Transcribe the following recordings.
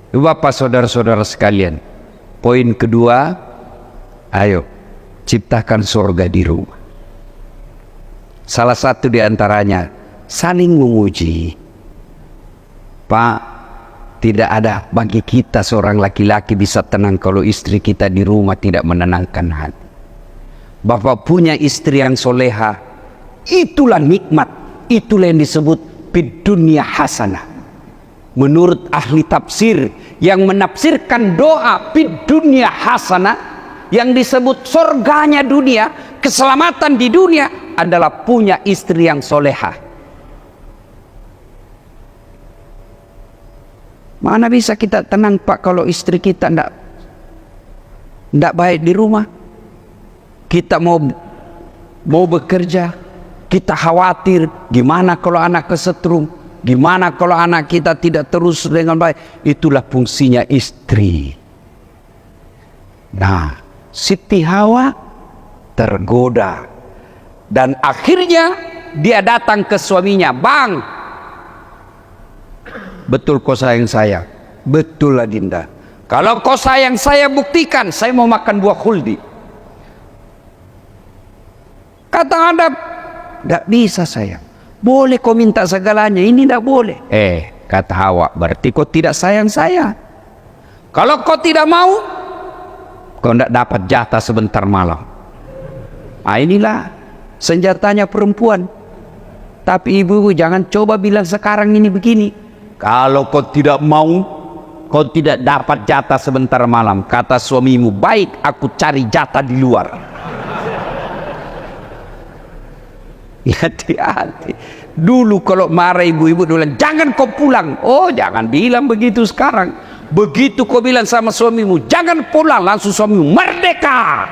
Bapak saudara-saudara sekalian, poin kedua, ayo ciptakan surga di rumah. Salah satu di antaranya saling memuji. Pak, tidak ada bagi kita seorang laki-laki bisa tenang kalau istri kita di rumah tidak menenangkan hati. Bapak punya istri yang soleha, itulah nikmat, itulah yang disebut fid dunya hasanah. Menurut ahli tafsir yang menafsirkan doa fid dunya hasanah, yang disebut surganya dunia, keselamatan di dunia adalah punya istri yang soleha. Mana bisa kita tenang Pak kalau istri kita tidak baik di rumah? Kita mau bekerja, kita khawatir gimana kalau anak kesetrum, gimana kalau anak kita tidak terus dengan baik. Itulah fungsinya istri. Nah, Siti Hawa tergoda dan akhirnya dia datang ke suaminya, "Bang, betul kau sayang saya?" "Betul Adinda." "Kalau kau sayang saya, buktikan, saya mau makan buah khuldi." Kata Adam, "Tidak bisa sayang. Boleh kau minta segalanya, ini tidak boleh." Kata Hawa, "Berarti kau tidak sayang saya. Kalau kau tidak mau, kau tidak dapat jatah sebentar malam." Nah, inilah senjatanya perempuan. Tapi ibu-ibu jangan coba bilang sekarang ini begini, "Kalau kau tidak mau, kau tidak dapat jatah sebentar malam." Kata suamimu, "Baik, aku cari jatah di luar." Hati-hati. Dulu kalau marah ibu-ibu bilang, "Jangan kau pulang." Oh, jangan bilang begitu sekarang. Begitu kau bilang sama suamimu, "Jangan pulang," langsung suamimu, "Merdeka."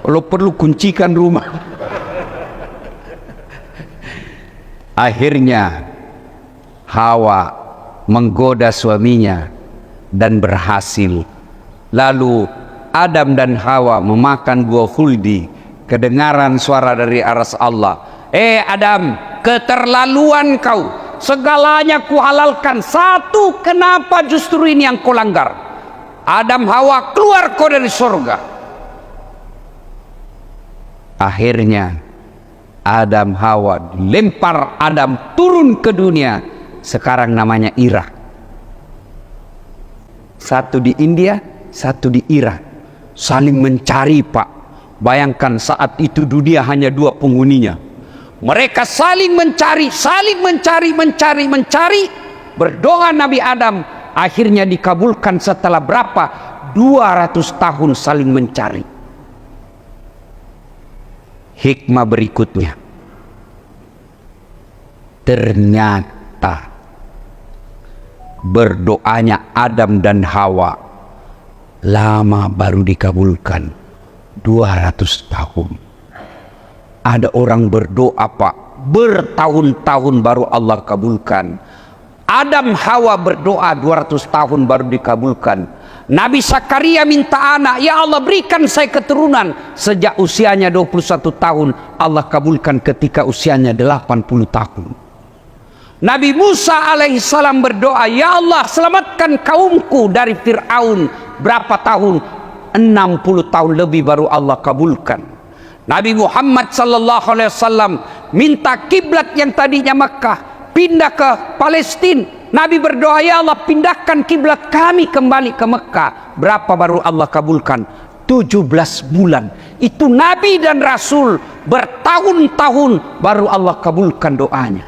Kalau perlu kuncikan rumah. Akhirnya Hawa menggoda suaminya dan berhasil. Lalu Adam dan Hawa memakan buah khuldi. Kedengaran suara dari aras Allah, Adam, keterlaluan kau, segalanya kuhalalkan, satu kenapa justru ini yang kau langgar? Adam, Hawa, keluar kau dari surga." Akhirnya Adam, Hawa lempar Adam turun ke dunia. Sekarang namanya Irak. Satu di India, satu di Irak. Saling mencari Pak. Bayangkan saat itu dunia hanya 2 penghuninya. Mereka saling mencari, mencari. Berdoa Nabi Adam, akhirnya dikabulkan setelah berapa? 200 tahun saling mencari. Hikmah berikutnya, ternyata berdoanya Adam dan Hawa lama baru dikabulkan. 200 tahun. Ada orang berdoa Pak, bertahun-tahun baru Allah kabulkan. Adam Hawa berdoa 200 tahun baru dikabulkan. Nabi Zakaria minta anak, "Ya Allah, berikan saya keturunan." Sejak usianya 21 tahun, Allah kabulkan ketika usianya 80 tahun. Nabi Musa alaihissalam berdoa, "Ya Allah, selamatkan kaumku dari Fir'aun." Berapa tahun? 60 tahun lebih baru Allah kabulkan. Nabi Muhammad sallallahu alaihi wasallam minta kiblat yang tadinya Makkah pindah ke Palestina. Nabi berdoa, "Ya Allah, pindahkan kiblat kami kembali ke Mekah." Berapa baru Allah kabulkan? 17 bulan. Itu Nabi dan Rasul bertahun-tahun baru Allah kabulkan doanya.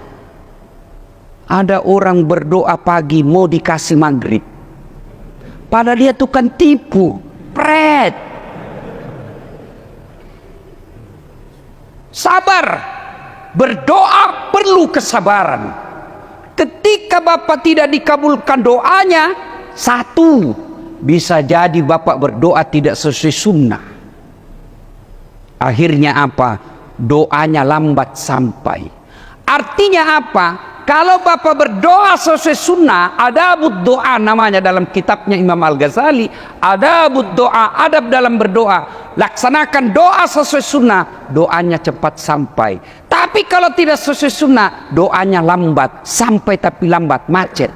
Ada orang berdoa pagi mau dikasih maghrib, padahal dia tukang tipu, pret. Sabar, berdoa perlu kesabaran. Ketika Bapak tidak dikabulkan doanya, satu, bisa jadi Bapak berdoa tidak sesuai sunnah. Akhirnya apa? Doanya lambat sampai. Artinya apa? Kalau Bapak berdoa sesuai sunnah, adabud doa namanya dalam kitabnya Imam Al-Ghazali, adabud doa, adab dalam berdoa. Laksanakan doa sesuai sunnah, doanya cepat sampai. Tapi kalau tidak sesuai sunnah, doanya lambat, sampai tapi lambat, macet.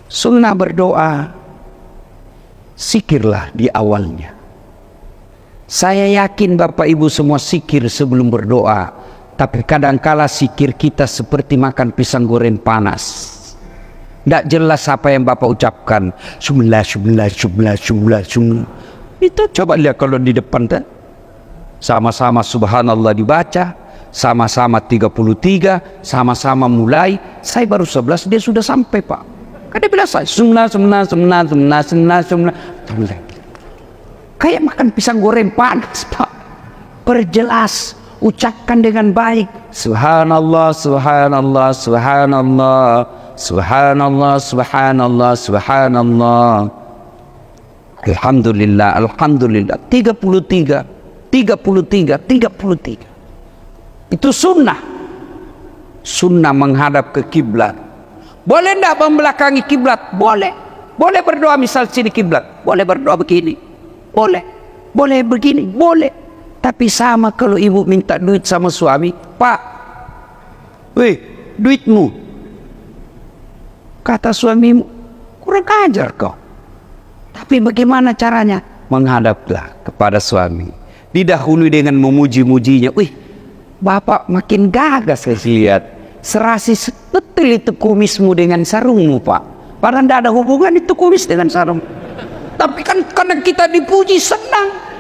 Sunnah berdoa, sikirlah di awalnya. Saya yakin Bapak Ibu semua sikir sebelum berdoa, tapi kadangkala sikir kita seperti makan pisang goreng panas. Tidak jelas apa yang Bapak ucapkan. Sumlah. Itu coba lihat kalau di depan kan. Sama-sama subhanallah dibaca, sama-sama 33, sama-sama mulai. Saya baru 11, dia sudah sampai Pak. Kan dia bilang saya sumlah. Kayak makan pisang goreng panas Pak. Perjelas, ucapkan dengan baik. Subhanallah, subhanallah, subhanallah, subhanallah, subhanallah, subhanallah. Alhamdulillah, alhamdulillah. 33. Itu sunnah. Sunnah menghadap ke kiblat. Boleh tidak membelakangi kiblat? Boleh. Boleh berdoa misal sini kiblat. Boleh berdoa begini. Boleh. Boleh begini. Boleh. Tapi sama kalau ibu minta duit sama suami, Pak, weh, duitmu. Kata suamimu, kurang ajar kau. Tapi bagaimana caranya? Menghadaplah kepada suami. Didahului dengan memuji-mujinya. Wih, Bapak makin gagah saya lihat. Serasi betul itu kumismu dengan sarungmu Pak. Padahal tidak ada hubungan itu kumis dengan sarung. Tapi kan karena kita dipuji senang.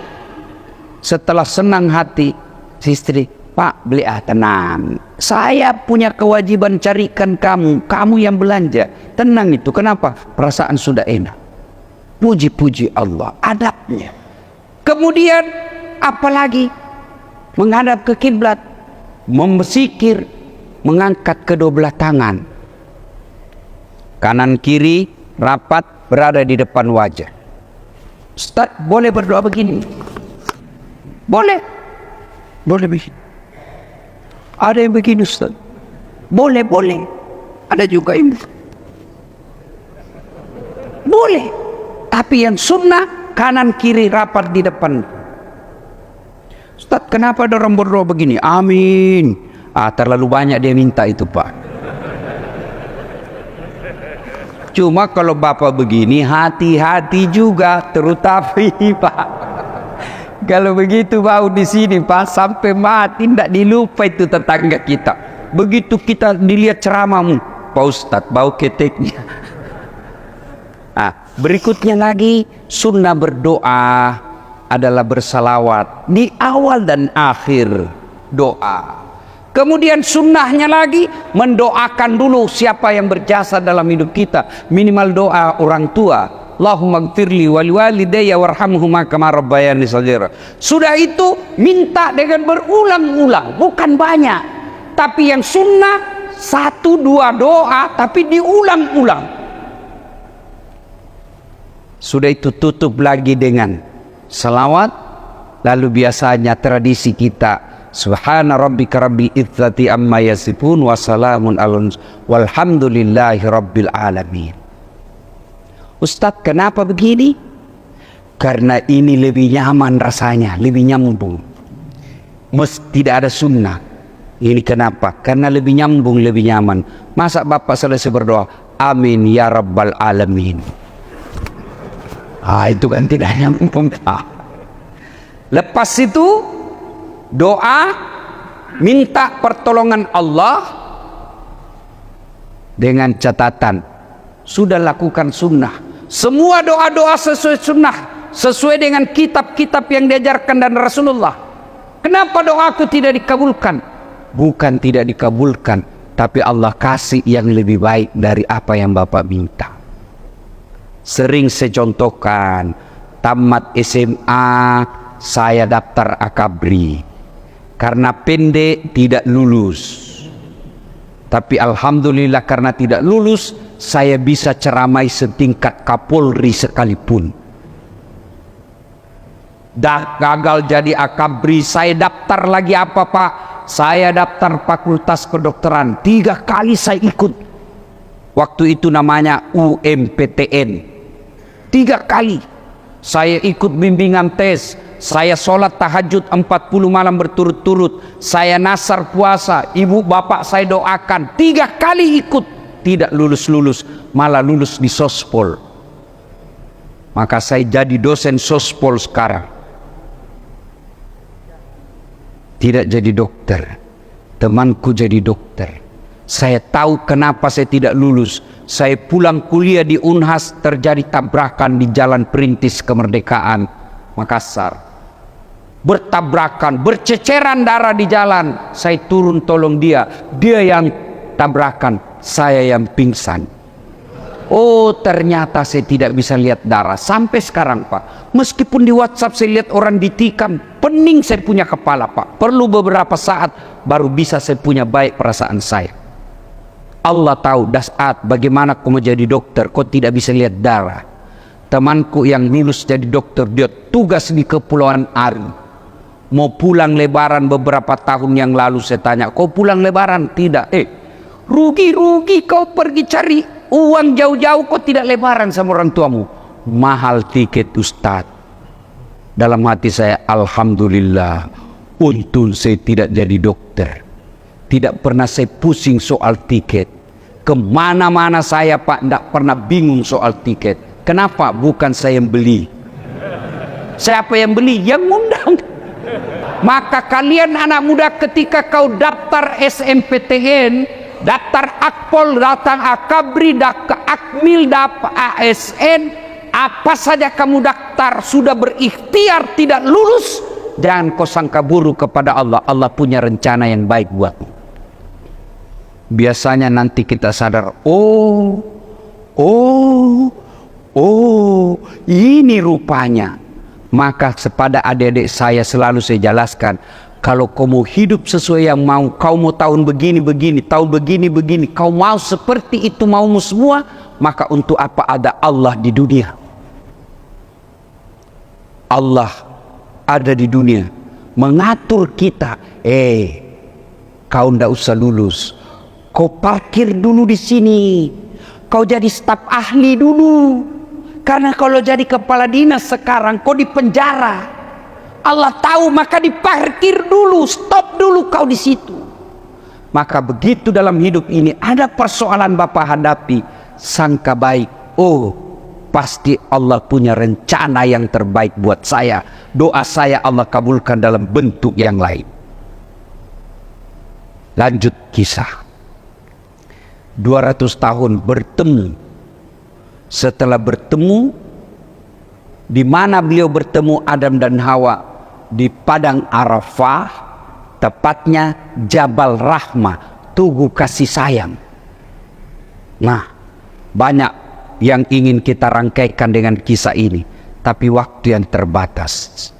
Setelah senang hati, si istri, Pak beli tenang. Saya punya kewajiban carikan kamu yang belanja. Tenang itu, kenapa? Perasaan sudah enak. Puji-puji Allah, adabnya. Kemudian apalagi menghadap ke kiblat, membesikir, mengangkat kedua belah tangan, kanan kiri rapat berada di depan wajah. Ustaz, boleh berdoa begini? Boleh. Boleh begini. Ada yang begini Ustaz. Boleh. Ada juga yang boleh. Tapi yang sunnah kanan kiri rapat di depan. Ustaz, kenapa ada orang berdoa begini? Amin. Terlalu banyak dia minta itu Pak. Cuma kalau Bapak begini hati-hati juga, terutama Pak. Kalau begitu bau di sini Pak sampai mati tidak dilupa itu tetangga kita. Begitu kita dilihat ceramahmu, Pak Ustadz bau keteknya. Berikutnya lagi sunnah berdoa adalah bersalawat di awal dan akhir doa. Kemudian sunnahnya lagi mendoakan dulu siapa yang berjasa dalam hidup kita. Minimal doa orang tua. Allahumma gfirli wali walidayya warhamhuma kama rabbayani shaghira. Sudah itu minta dengan berulang-ulang, bukan banyak. Tapi yang sunnah 1-2 doa tapi diulang-ulang. Sudah itu tutup lagi dengan salawat. Lalu biasanya tradisi kita, subhana rabbika rabbil izzati amma yasifun wa salamun walhamdulillahi rabbil alamin. Ustadz, kenapa begini? Karena ini lebih nyaman rasanya, lebih nyambung. Tidak ada sunnah. Ini kenapa? Karena lebih nyambung, lebih nyaman. Masa Bapak selesai berdoa, amin ya rabbal alamin. Itu kan tidak nyambung. Lepas itu doa minta pertolongan Allah dengan catatan sudah lakukan sunnah. Semua doa-doa sesuai sunnah, sesuai dengan kitab-kitab yang diajarkan dan Rasulullah. Kenapa doaku tidak dikabulkan? Bukan tidak dikabulkan, tapi Allah kasih yang lebih baik dari apa yang Bapak minta. Sering saya contohkan, tamat SMA saya daftar akabri karena pendek tidak lulus. Tapi alhamdulillah karena tidak lulus saya bisa ceramai setingkat Kapolri sekalipun. Gagal jadi akabri, saya daftar lagi apa Pak? Saya daftar Fakultas Kedokteran. 3 kali saya ikut. Waktu itu namanya UMPTN. 3 kali saya ikut bimbingan tes. Saya sholat tahajud 40 malam berturut-turut. Saya nasar puasa. Ibu bapak saya doakan. 3 kali ikut. Tidak lulus-lulus. malah lulus di sospol. Maka saya jadi dosen sospol sekarang. Tidak jadi dokter. Temanku jadi dokter. Saya tahu kenapa saya tidak lulus. Saya pulang kuliah di Unhas, terjadi tabrakan di Jalan Perintis Kemerdekaan Makassar. Bertabrakan, berceceran darah di jalan. Saya turun tolong dia. Dia yang tabrakan, saya yang pingsan. Oh, ternyata saya tidak bisa lihat darah sampai sekarang, Pak. Meskipun di WhatsApp saya lihat orang ditikam, pening saya punya kepala, Pak. Perlu beberapa saat baru bisa saya punya baik perasaan saya. Allah tahu Das'at, bagaimana kau mau jadi dokter, kau tidak bisa lihat darah. Temanku yang lulus jadi dokter, dia tugas di Kepulauan Ari. Mau pulang lebaran beberapa tahun yang lalu, saya tanya, kau pulang lebaran? Tidak. Rugi kau pergi cari uang jauh-jauh, kau tidak lebaran sama orang tuamu. Mahal tiket, Ustadz. Dalam hati saya, alhamdulillah, untung saya tidak jadi dokter. Tidak pernah saya pusing soal tiket. Kemana-mana saya, Pak, tidak pernah bingung soal tiket. Kenapa? Bukan saya yang beli. Siapa yang beli? Yang ngundang. Maka kalian anak muda, ketika kau daftar SMPTN, daftar Akpol, daftar Akabri, daftar Akmil, daftar ASN, apa saja kamu daftar, sudah berikhtiar tidak lulus, jangan kau sangka buruk kepada Allah. Allah punya rencana yang baik buatmu. Biasanya nanti kita sadar, oh ini rupanya. Maka kepada adik-adik saya selalu saya jelaskan, kalau kau mau hidup sesuai yang mau, kau mau tahun begini, tahun begini, kau mau seperti itu maumu semua, maka untuk apa ada Allah di dunia? Allah ada di dunia mengatur kita. Kau ndak usah lulus, kau parkir dulu di sini, kau jadi staf ahli dulu. Karena kalau jadi kepala dinas sekarang kau di penjara. Allah tahu, maka diparkir dulu, stop dulu kau di situ. Maka begitu dalam hidup ini ada persoalan Bapak hadapi, sangka baik. Oh, pasti Allah punya rencana yang terbaik buat saya. Doa saya Allah kabulkan dalam bentuk yang lain. Lanjut kisah. 200 tahun bertemu. Setelah bertemu, di mana beliau bertemu Adam dan Hawa? Di padang Arafah, tepatnya Jabal Rahmah, Tugu Kasih Sayang. Nah, banyak yang ingin kita rangkaikan dengan kisah ini, tapi waktu yang terbatas.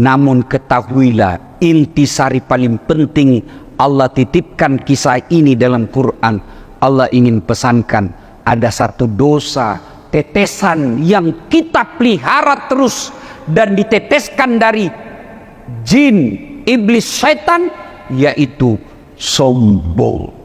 Namun ketahuilah, intisari paling penting Allah titipkan kisah ini dalam Quran. Allah ingin pesankan, ada satu dosa tetesan yang kita pelihara terus dan diteteskan dari jin, iblis, syaitan, yaitu sombong.